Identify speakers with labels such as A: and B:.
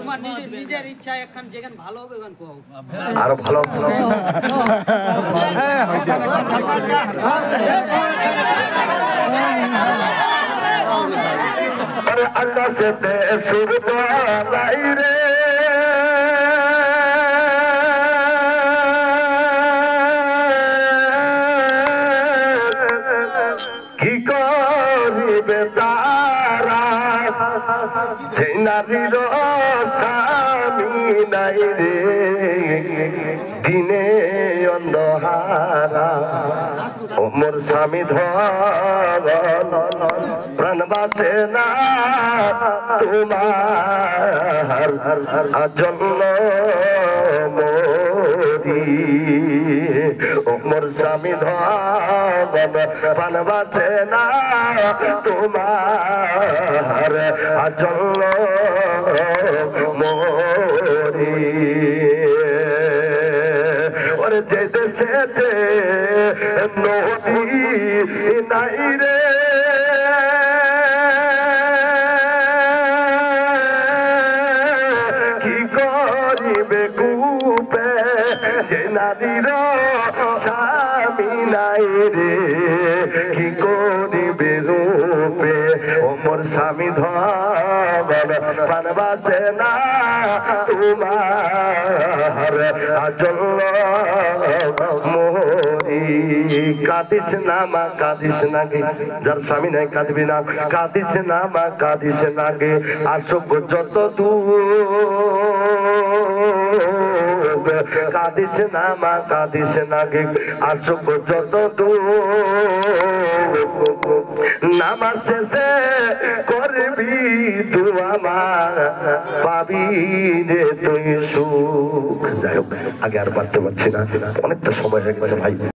A: তোমার নিজের ইচ্ছা এখন যেখান ভালো হবে ওখান কও
B: আরো ভালো अरे अल्लाह से बेसुर लाई रे की करिबे तारा से नारीर स्वामी নাই রে দিনে অন্ধহারা মোর স্বামী ধরন প্রাণ বাঁচে না তোমার জন্য মরি মোর স্বামী ধরন প্রাণ বাঁচে না তোমার জন্য মরি ওরে যে দেশেতে নদী নাই রে কি করিবে কূপে যে নারীর স্বামী নাই রে কি করিবে রূপে ও মোর স্বামী ধর প্রাণ বাঁচে না তোমার জন্য মরি কাঁদিস না মা কাঁদিস না গে যার স্বামী নাই কাঁদবি না কাঁদিস না মা কাঁদিস না গে আসুক যত দূর কাঁদিস না মা কাঁদিস না গে আসুক যত দূর নামাজ শেষে করবি দুয়া মা পাবি রে তুই সুখ যাই হোক আগে আর পারতে পারছি না অনেকটা সময় হয়ে গেছে ভাই।